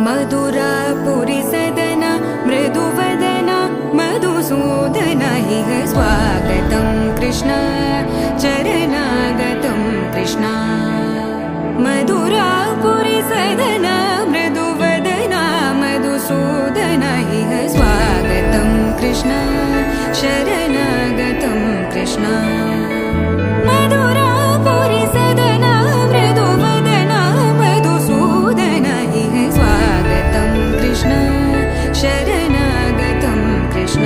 मधुरापुरी सदना मृदुवदना मधुसूदना इह स्वागतं कृष्ण चरणागतं कृष्ण मधुरापुरी सदना मृदुवदना मधुसूदना इह स्वागतं कृष्ण शरणागतं कृष्ण मधुरापुरी सदना मृदुवदना मधुसूदना इह स्वागतं कृष्ण शरणागतं कृष्ण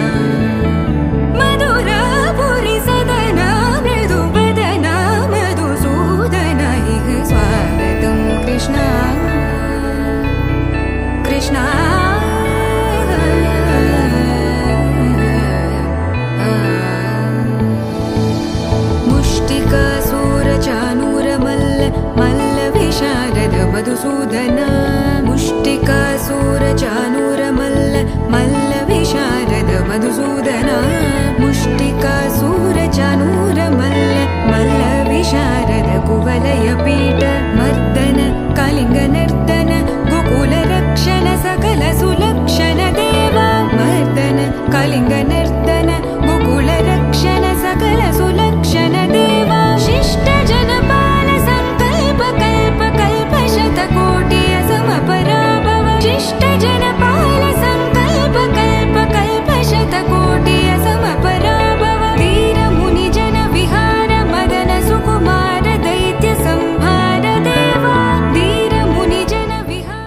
मधुरापुरी सदना मृदुवदना मधुसूदना इह स्वागतं कृष्ण कृष्ण मुष्टिकासूरचानूरमल्ल मल्लविशारद मधुसूदना मुष्टिकासूरचानूरमल्ल मल्लविशारद मधुसूदना मुष्टिकासूरचानूरमल्ल मल्लविशारद कुवलयपीठ मर्दन कलिङ्गनर्दन गोकुलरक्षण सकल सुलक्षण देवा मर्दन कलिङ्गनर्दन गोकुलरक्षण सकल सुलक्षण देवा शिष्ट जनपाल संकल्प कल्प कल्प शतकोटि असमपराभव शिष्ट जनपाल संकल्प कल्प कल्प शतकोटि असमपराभव वीर मुनि जन विहार मदन सुकुमार दैत्य संहार देवा वीर मुनि जन विहार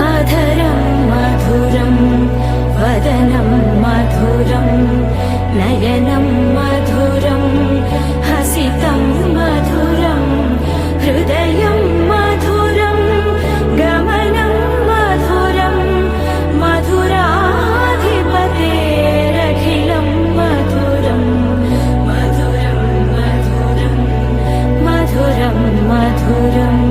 अधरं मधुरं वदनं मधुरं नयनं मधुरं हसितं मधुरं हृदयं मधुरं गमनं मधुरं मधुराधिपतेरखिलं मधुरं मधुरं मधुरं मधुरं मधुरम्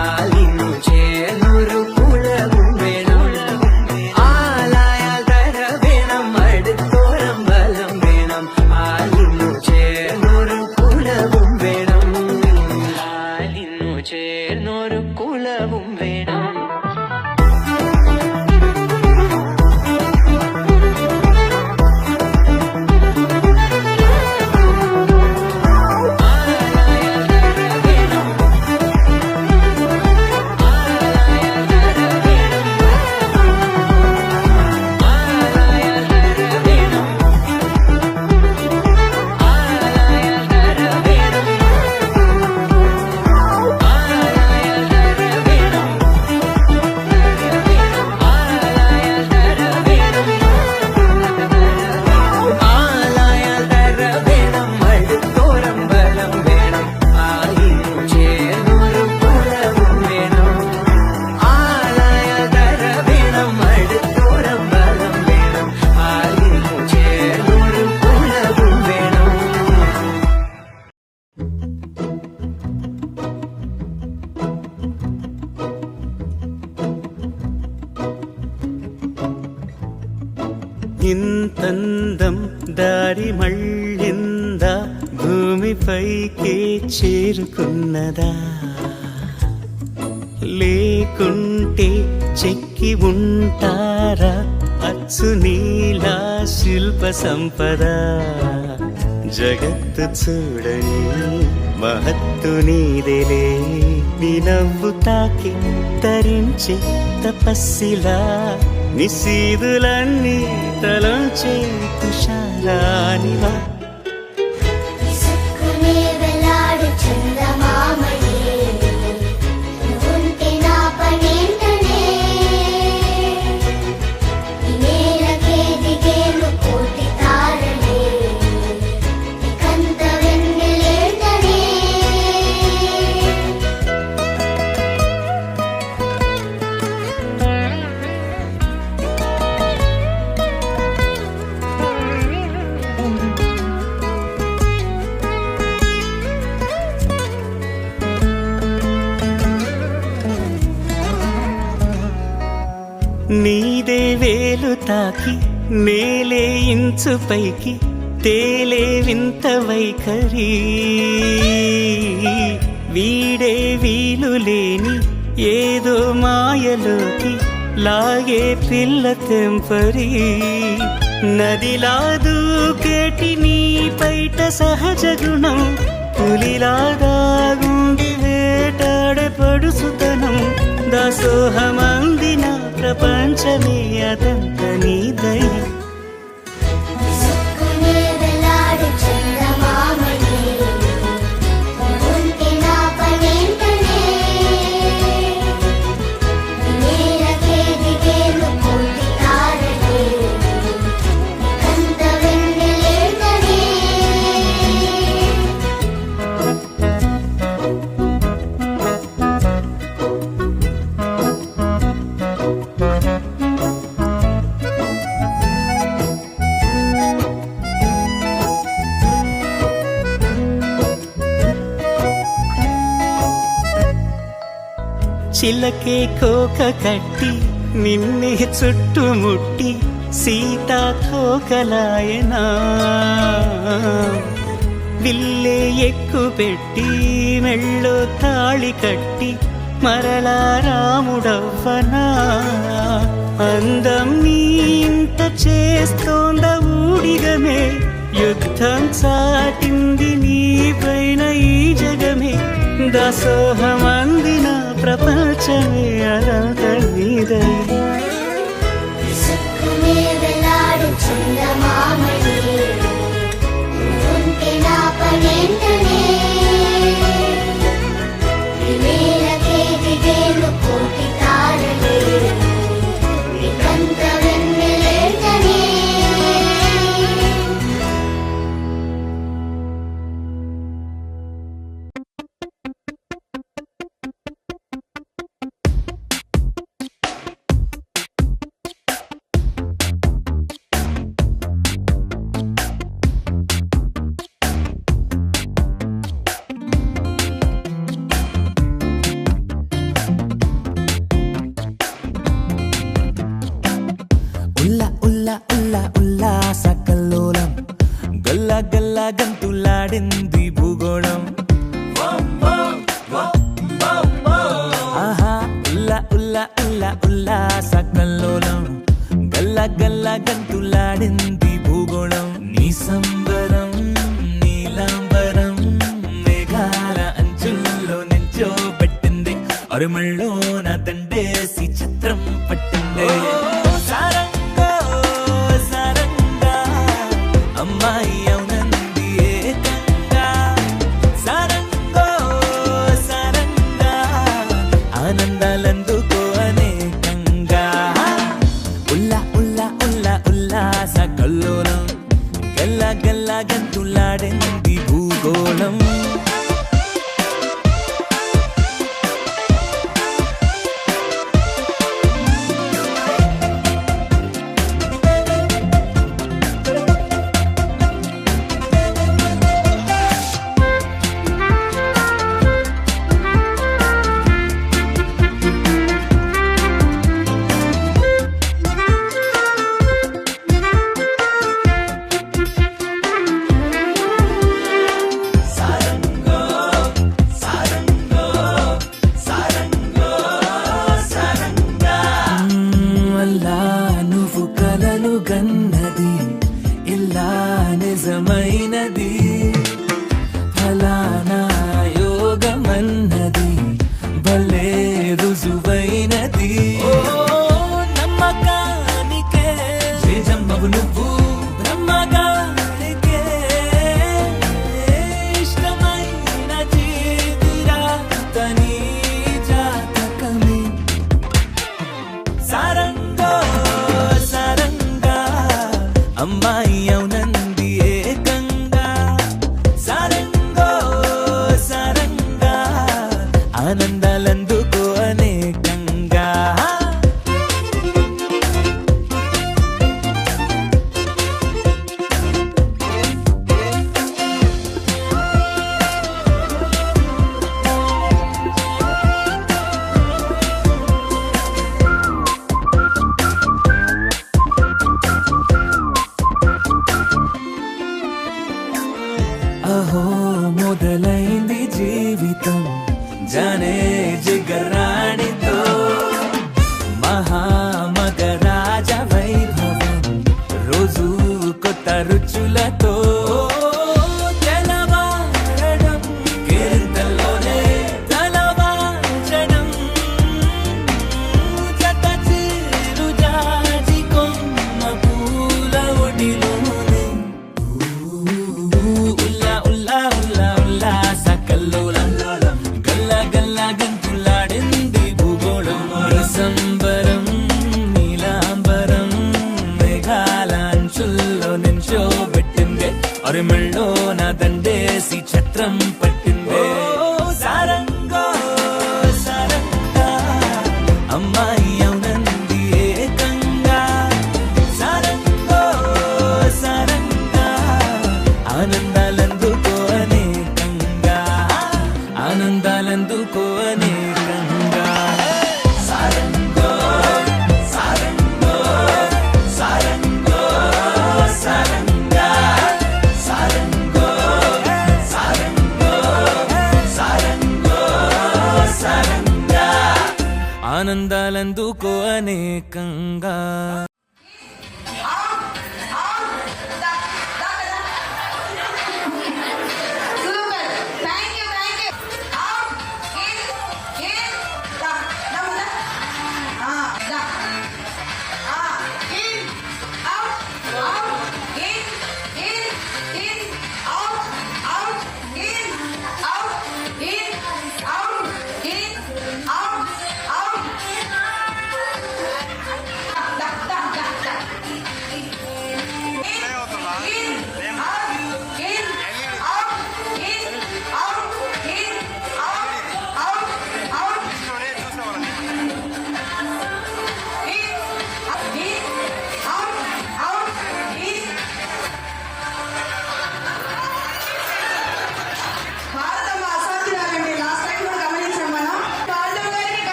ആലിനു ചേർന്നൊരു കുളവും വേണം ആലായ ఇంతందం దారి మళ్ళిందా భూమిపైకే చేరుకున్నదా లేకుంటే చెక్కి ఉంటారా అచ్చు నీలా శిల్ప సంపద జగత్తు చూడని మహత్తు నీదేలే నీ నవ్వు తాకి తరించే తపస్సిలా నిశీదులన్నీ తలంచే తుషారానివా నీదే వేలు తాకి నేలే ఇంచు పైకి తేలే వింత వైఖరి వీడే వీలు లేని ఏదో మాయలోకి లాగే పిల్ల తెంపరి నదిలా దూకేటి నీ పైట సహజ గుణం పులిలాదాగుండి వేటాడే పడుసుతనం దాసోహమందిన ప్రపంచమే అదంత నీదై చిలకే కోక కట్టి నిన్నే చుట్టుముట్టి సీతాకోకలాయనా విల్లే ఎక్కు పెట్టి మెళ్ళో తాళి కట్టి మరలా రాముడవ్వనా అందం నీ ఇంత చేస్తోంద ఊడిగమే యుద్ధం చాటింది నీ పైన ఈ జగమే దాసోహమందిన ప్రపంచమే అనంత నీదై ఉల్లాసకల్లోలం గల్లా గల్లా గంతులాడింది భూగోళం ఆహా ఉల్లా ఉల్లా ఉల్లా ఉల్లాసకల్లోలం గల్లా గల్లా గంతులాడింది భూగోళం నీ సంబరం నీలాంబరం మేఘాల అంచుల్లో నించో పెట్టింది అరుమళ్ళో నా దండేసి చిత్రం పట్టిందే అమ్మాయి అవునంది ఏకంగా సారంగో సారంగా ఆనందాలందుకో అనేకంగా ఉల్లా ఉల్లా ఉల్లా ఉల్లాస కల్లోలం గల్లా గల్లా గంతులాడింది భూగోళం నువ్వు కలలు గన్నది ఇలా నిజమైనది ఫలానా యోగమన్నది భలే రుజువైనది ఓ నమ్మకానికే జమ్మవు నువ్వు బ్రహ్మగారికే ఇష్టమైన చేతిరా తని జాతకమే సారంగో సారంగా అమ్మాయి అవునంది ఏకంగా సారంగో సారంగా ఆనందాలందుకో అనేకంగా అహో మొదలైంది జీవితం జానే జిగరాణితో మహామగరాజ వైభవం రోజు కొత్త రుచులతో తెలవారడం కేరింతల్లోనే తలవాచడం జత చేరు జాజి కొమ్మ పూల ఒడిలోనే ఉల్లా ఉల్లా ఉల్లా ఉల్లాస కల్లోలం గల్లా గల్లా గంతులాడింది భూగోళం సంబరం నీలాంబరం మేఘాల అంచుల్లో నించోబెట్టిందే అరిమెళ్ళో నా దండేసి ఛత్రం పట్టిందే సారంగో సారంగా అమ్మాయి అవునంది ఏకంగా సారంగో సారంగా ఆనందాలందుకో అనేకంగా ఆనందాలందుకో అనేకంగా సారంగో సారంగో సారంగో సారంగా సారంగో సారంగో సారంగో సారంగా ఆనందాలందుకో అనేకంగా Super. Thank you. Out. In. Da. Da. In. Out. In. Out. In. Out. In. Out. Da.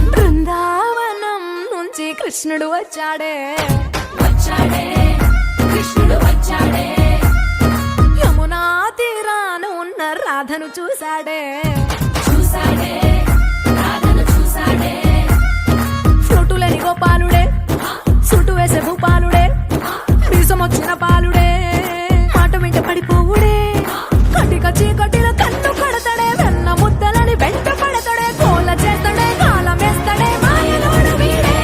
Brindavanam నుంచి కృష్ణుడు వచ్చాడే వచ్చాడే కృష్ణుడు వచ్చాడే యమునా తీరాన ఉన్న రాధను చూశాడే చూశాడే రాధను చూశాడే ఫ్లూటులని గోపాలుడే సుటు వేసే భూపాలుడే వీసమొచ్చిన పాలుడే మాట వెంట పడిపోవుడే కటిక చీకటిలో కన్ను కడతాడే వెన్న ముద్దలని వెంట పడతాడే కోల చేస్తాడే కాలం వేస్తాడే మాయలోడు వీడే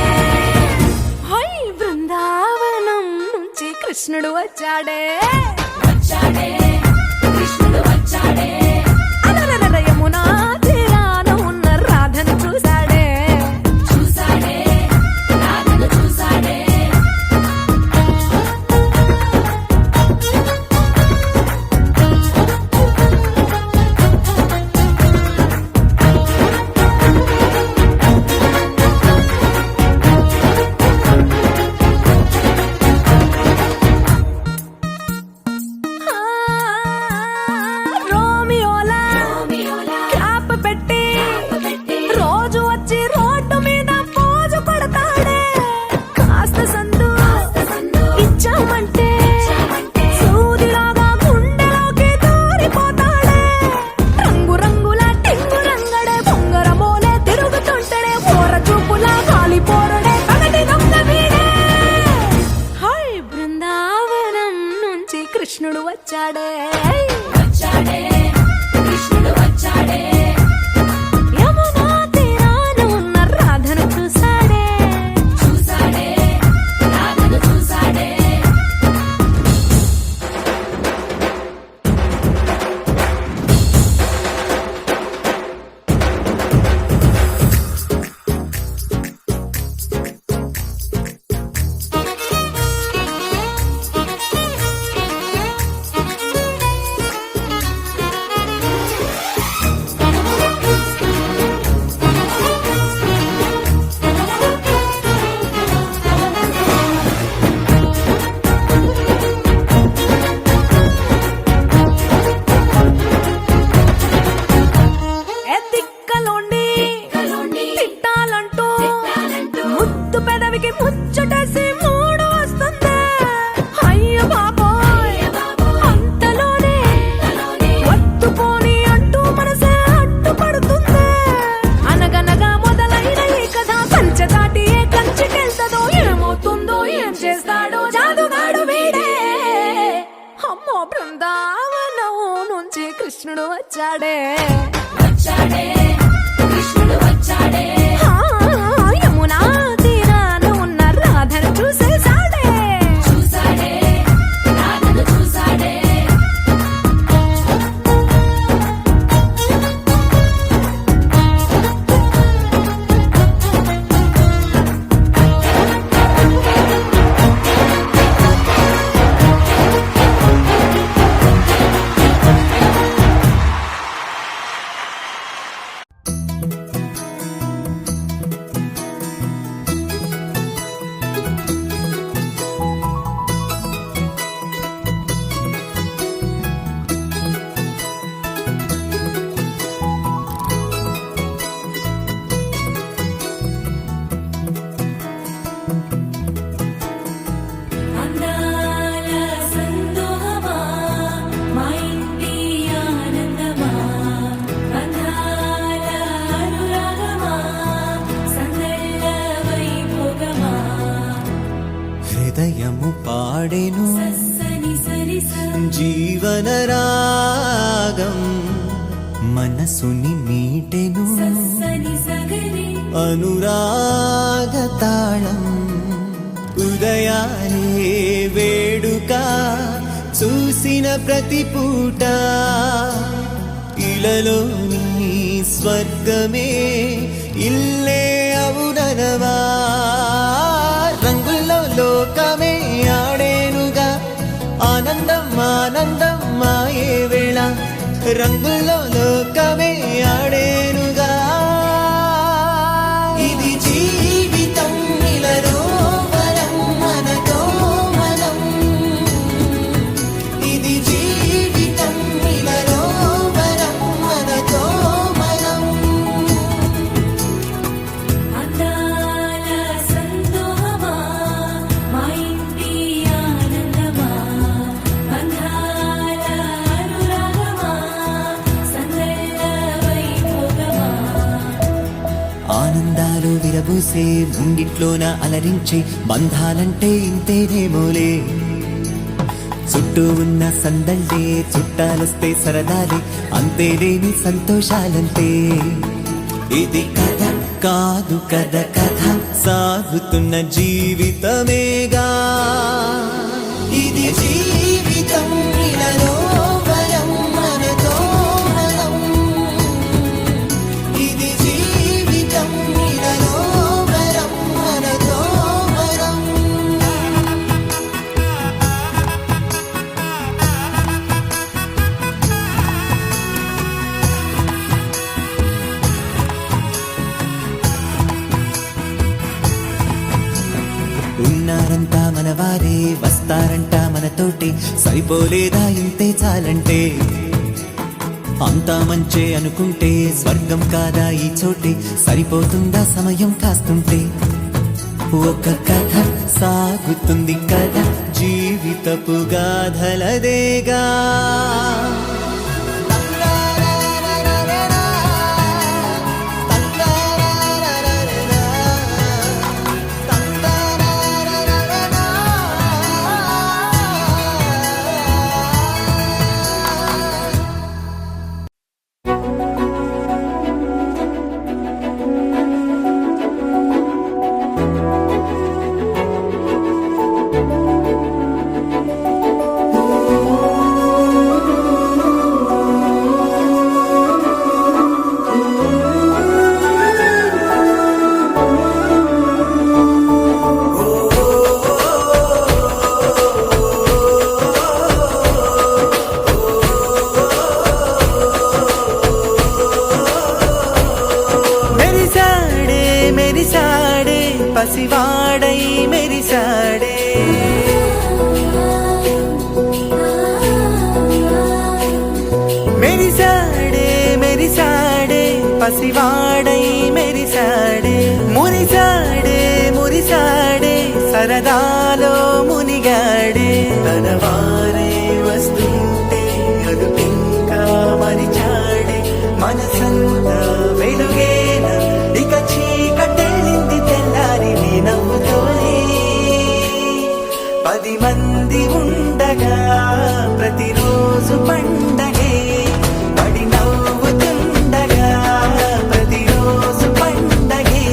హై బృందావనం నుంచి కృష్ణుడు వచ్చాడే వచ్చాడే కృష్ణుడు వచ్చాడే అలరల యమునా తీరాన ఉన్న రాధను చూశాడే చూశాడే రాధను చూశాడే రోమియోలా క్యాప్ పెట్టి రోజు వచ్చి రోడ్డు మీద పోజు కొడతాడే కాస్త సందు ఇచ్చామంటే సూదిలాగా గుండెలోకి దూరిపోతాడే రంగు రంగుల టింగు రంగడే బొంగరమోలే తిరుగుతుంటాడే పోర చూపులా కాలిపోరడే పగటి దొంగ వీడే హై బృందావనం నుంచి కృష్ణుడు వచ్చాడే వచ్చాడే కృష్ణుడు వచ్చాడే యమునా తీరాన ఉన్న రాధను చూశాడే చూశాడే రాధను చూశాడే ఎత్తిక్కలోండి తిట్టాలంటూ ముద్దు పెదవికి ముచ్చటేసి మూడు వస్తుంది అయ్య బాబోయ్ అంతలోనే వత్తుపోని అంటూ మనసే అడ్డుపడుతుంది అనగనగా మొదలైన ఈ కథ కంచె దాటి ఏ కంచెకెళ్తదో ఏమవుతుందో ఏం చేస్తాడో జాదుగాడు వీడే అమ్మో బృందావనం నుంచి కృష్ణుడు వచ్చాడే వచ్చాడే కృష్ణుడు వచ్చాడే యమునా తీరాన ఉన్న రాధను చూసేశాడే చూశాడే రాధను చూశాడే అందాల సందోహమా మా ఇంటి ఆనందమా అందాల అనురాగమా సందళ్ళ వైభోగమా హృదయము పాడెను సని సరి జీవన రాగం మనసుని మీటెను సని సగరి అనురాగ తాళం ఉదయాలే వేడుక చూసిన ప్రతి పూట ఇలలోని స్వర్గమే ఇల్లే అవుననవా రంగుల్లో లోకమే ఆడేనుగా ఆనందం ఆనందం మాయే వేళ రంగుల్లో లోకమే ఆడేనుగా. ఇది జీవితం ఇలలో వరం మనతో మనం. ఇది జీవితం ఇలలో వరం మనతో మనం. అందాల సందోహమా మా ఇంటి ఆనందమా బంధాల అనురాగమా సందళ్ళ వైభోగమా ఆనందాలు విరబూసే ముంగిట్లోన అలరించే బంధాలంటే ఇంతేనేమోలే. చుట్టూ ఉన్న సందళ్ళే చుట్టాలొస్తే సరదాలే అంతేలేని సంతోషాలంటే. ఇది కథ కాదు కథ కథ సాగుతున్న జీవితమేగా. ఇది జీవితం ఇలలో వరం మనతో మనం. ఇది జీవితం ఇలలో వరం మనతో మనం. ఉన్నారంతా మన వారే వస్తారంట మనతోటి సరిపోలేదా ఇంతే చాలంటే. అంతా మంచే అనుకుంటే స్వర్గం కాదా ఈ చోటే సరిపోతుందా సమయం కాస్తుంటే. ఒక కథ సాగుతుంది కథ జీవితపు గాథలదేగా. మెరిసాడే పసివాడై మెరిసాడే. మెరిసాడే మెరిసాడే పసివాడై మెరిసాడే. మురిసాడే మురిసాడే సరదాలో మునిగాడే. తన వారే వస్తుంటే అదుపింకా మరిచాడే. మనసంతా వెలుగేనా ఇక చీకటెళ్ళింది తెల్లారి నీ నవ్వుతోనే. 10 మంది ఉండగా ప్రతిరోజు పండగే. పడి నవ్వుతుండగా ప్రతిరోజు పండగే.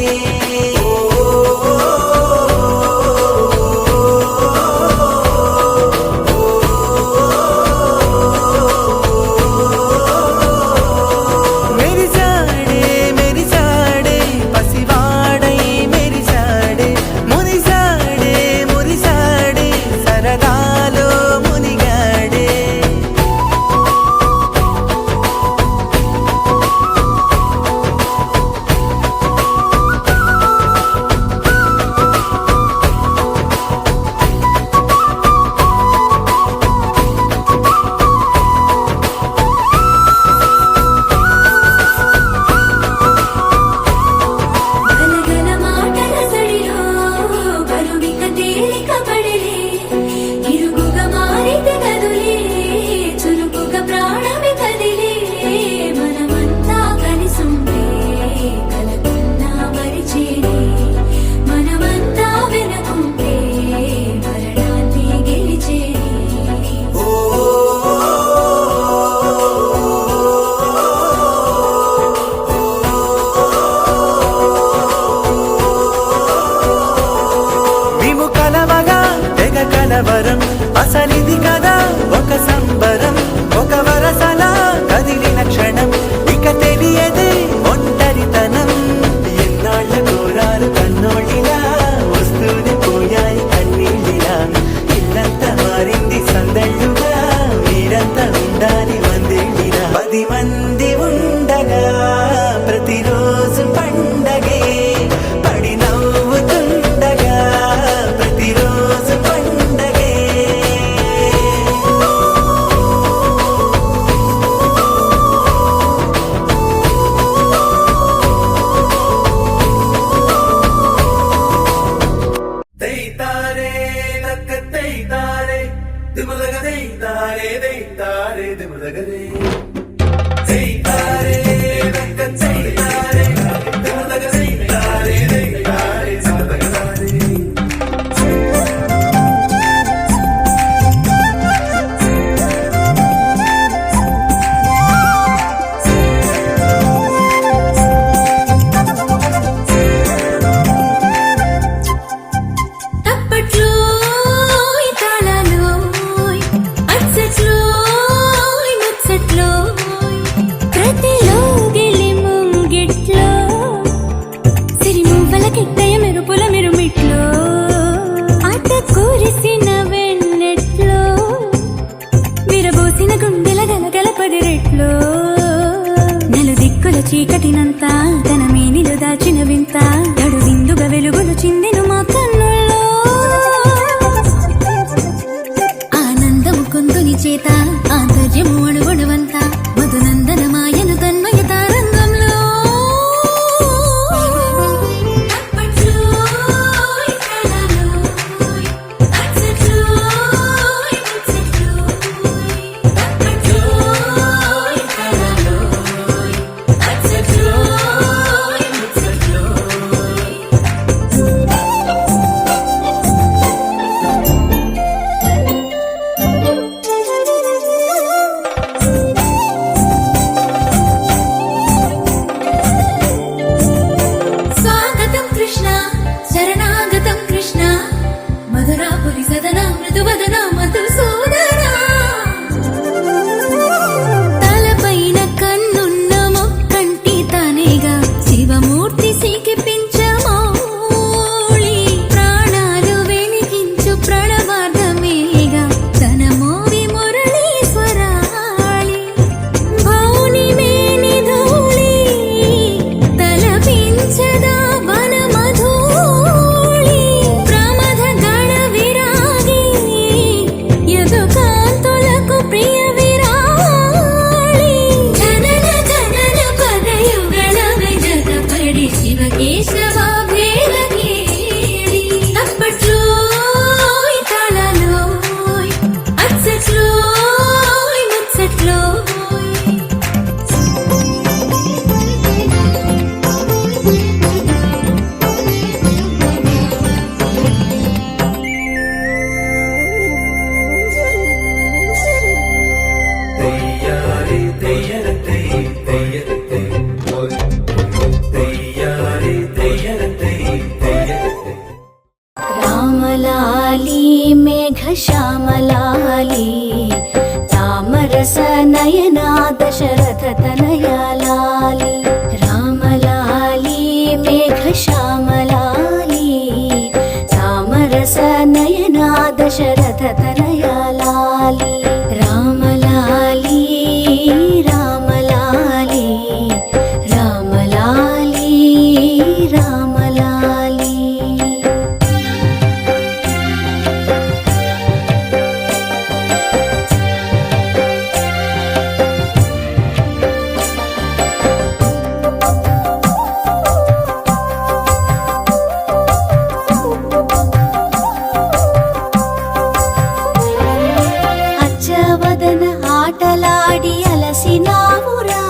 మెరిసాడే మెరిసాడే పసివాడై మెరిసాడే. మురిసాడే మురిసాడే సరదా 10 మంది ఉండగా ప్రతిరోజు పండగే పడి నవ్వుతుండగా ప్రతిరోజు పండగే దైతారే నక్క దైతారే దిమదగ దైతారే దైతారే దిమదగరే దైతారే నక్క దైతారే దిమదగ దైతారే దైతారే దిమదగరే తప్పట్లోయ్ తాళాలోయ్ అచ్చట్లోయ్ ముచ్చట్లోయ్ ప్రతిలో గిలి ముంగిట్లో సిరిమువ్వల కిట్టయ మెరుపుల మిరుమిట్లో అట కురిసిన వెన్నెట్లో విరబోసిన గుండెల గలగల పదిరెట్లో నలుదిక్కుల చీకటినంతా తన మేనిలో దాచిన వింత గడు విందుగా వెలుగులు చిందెను మా కన్నుల్లో ఆనందము కొందుని చేత ఆంతర్యము అణువణువంత మధునందన మాయను తన్మయ తారంగంలో తప్పట్లోయ్ తాళాలోయ్ అచ్చట్లోయ్ ముచ్చట్లోయ్ తప్పట్లోయ్ తాళాలోయ్ అచ్చట్లోయ్ ముచ్చట్లోయ్ స్వాగతం కృష్ణ శరణాగతం కృష్ణ మధురాపురి సదన మృదువదన మధుసూదనా తలపైన కన్నున్న మొక్కంటి తనేగా శివమూర్తి సిగిపించమౌళి ప్రాణాలు వెలిగించు ప్రణవార్ధమేగా తన మోవి మురళీశ్వరాళి భౌని మేని ధూళి తలపించదా వన మధూళి ప్రమథ గణ విరాగి యదుకాంతులకు ప్రియ విరాళి జనన జనన పదయుగళ జత పడి శివకేశవ భేద కేళి తప్పట్లోయ్ తాళాలోయ్ అచ్చట్లోయ్ ముచ్చట్లోయ్ దయ్యారే దయ్యరతే దయ్యరతే దయ్యారే దయ్యరతే దయ్యరతే రామలాలి మేఘశ్యామలాలి తామరస నయనా దశరథ తనయాలాలి రామలాలి మేఘశ్యామలాలి తామరస నయనా దశరథ తనయాలాలి రామలాలి రామలాలి రామలాలి రామలాలి అచ్చవదన ఆటలాడి అలసినావురా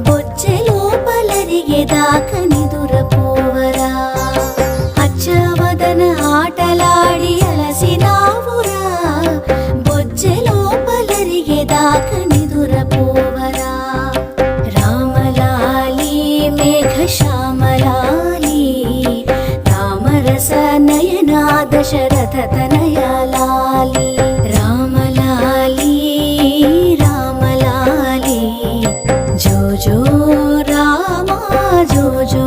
బొచ్చె లోపలరిగేదాక నిదురపోవరా అచ్చవదన ఆటలాడి అలసినావురా బొచ్చె లోపలరిగేదాక నిదురపోవరా రామలాలి మేఘశ్యామలాలి తామరస నయనా దశరథ తనయాలాలి రామలాలి రామలాలి జో జో రామ జో జో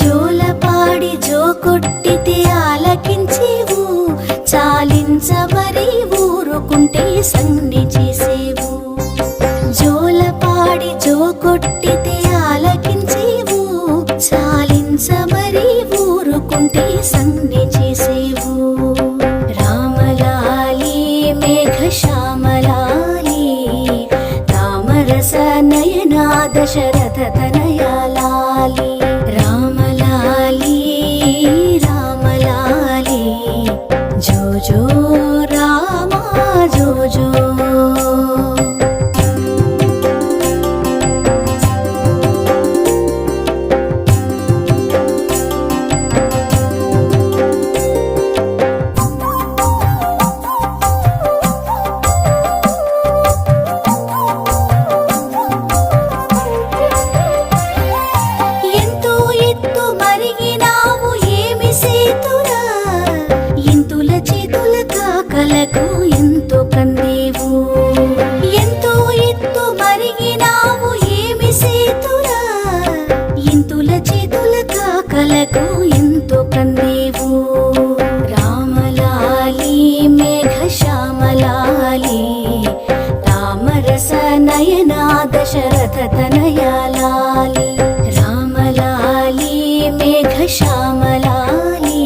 జోలపాడి జో కొట్టితే ఆలకించేవు, చాలించమరి ఊరుకుంటే సంధి చేసేవు. జోలపాడి జో కొట్టితే ఆలకించేవు, చాలించమరి ఊరుకుంటే సంధి చేసేవు. రామలాలి మేఘశ్యామలాలి, రామరస నయనా దశరథ తనయాలాలి. రామలాలి రామలాలి, జో జో రామ జో జో. ఎంతో ఎత్తు మరిగినావు ఏమి సేతురా, ఇంతుల చేతుల కాకలకు ఎంతో కందేవు. ఎంతో ఎత్తు మరిగినావు ఏమి సేతురా, ఇంతుల చేతుల కాకలకు ఎంతో కందేవు. రామలాలి మేఘశ్యామలాలి, రామరస నయనా దశరథ తనయాలాలి. రామలాలి మేఘశ్యామలాలి,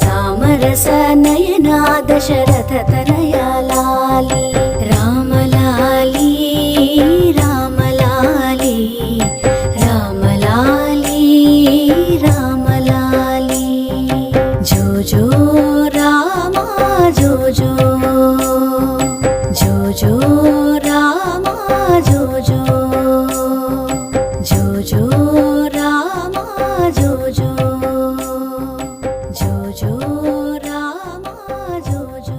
రామరస నయనా దశరథ తనయాలాలి. రామలాలి రామలాలి, రామలాలి రామలాలి, జో జో రామ జో జో. జో జో రామ జో జో. జో జో రామ జో జో. జో జో రామ జో జో.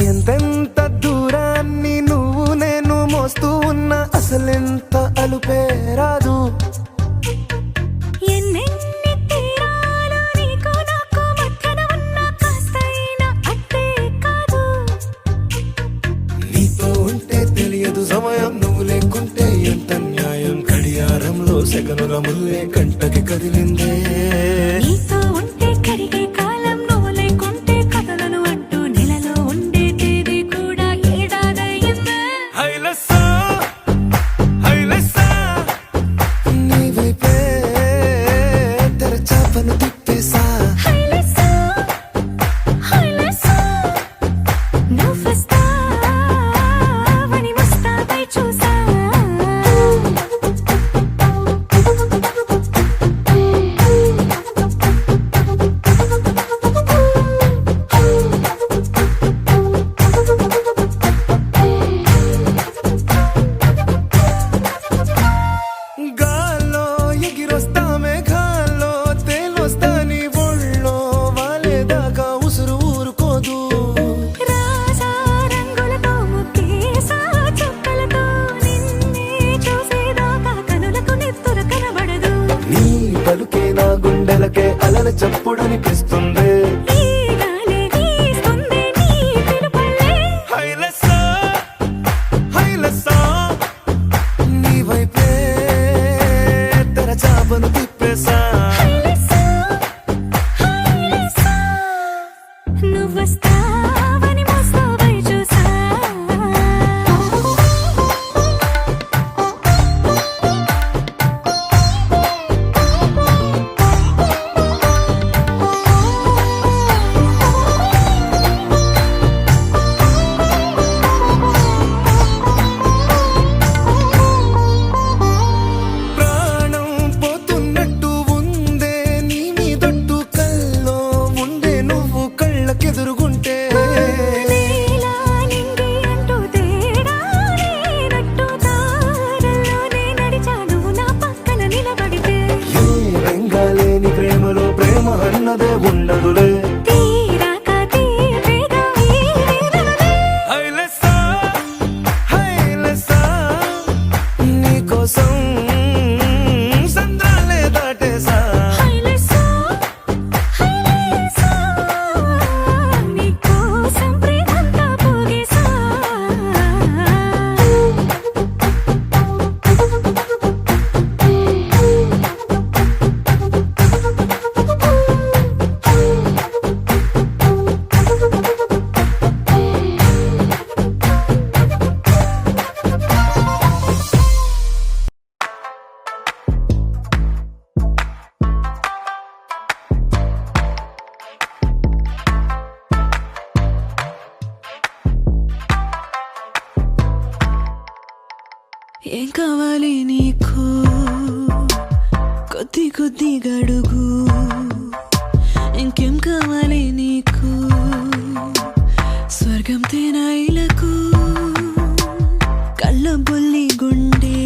ఎంతెంత దూరాన్ని నువ్వు నేను మోస్తూ ఉన్నా అసలెంత అలుపే రాదు. ఎన్నెన్ని తీరాలు నీకు నాకు మధ్యన ఉన్న కాస్తైనా అట్టే కాదు. నీతో ఉంటే తెలియదు సమయం, నువ్వు లేకుంటే ఎంత న్యాయం. గడియారంలో సెకనుల ముల్లే కంటకి కదిలిందే. నీతో ఉంటే కరిగే కాలం, నువ్వు లేకుంటే కథలను అంటూ నెలలో ఉండే తేదీ కూడా ఏడాదయ్యిందే. హైలెస్సా హైలెస్సా, నీ వైపే తెరచాపను తిప్పేసా. హైలెస్సా హైలెస్సా, నువ్వొస్తావని ముస్తాబై చూసా. గాల్లో ఎగిరొస్తా మేఘాల్లో తేలొస్తా, నీ ఒళ్ళో వాలేదాకా ఉసురు ఊరుకోదు. రాజా రంగులతో ముక్కేసా చుక్కలతో, నిన్నే చూసేదాకా కనులకు నెత్తురు కనబడదు. నీ పలుకే నా గుండెలకే అలల చప్పుడనిపిస్తుంది. ఈ గాలి వీస్తుంది నీ పిలుపుల్లే. హైలెస్సా హైలెస్సా, నీ వైపే తెరచాపను తిప్పేసా. హైలెస్సా హైలెస్సా, నువ్వొస్తావని మోస్తాబై చూసా. ప్రాణం పోతున్నట్టు ఉందే నీ మీదొట్టు, కల్లో ఉండే నువ్వు కళ్ళకెదురుగుంటే. నీలా నింగి అంటూ తేడా లేనట్టు, దారుల్లోనే నడిచా నువ్వు నా పక్కన నిలబడితే. ఏ రంగాలేని ప్రేమలో ప్రేమ అన్నదే ఉండదులే. తీరాక తీపేగా ఈ వేదనలే. హైలెస్సా హైలెస్సా, ఏం కావాలి నీకు కొద్ది కొద్ది గడుగు ఇంకేం కావాలి నీకు స్వర్గం తేనాయిలకు కళ్ళ బొల్లి గుండె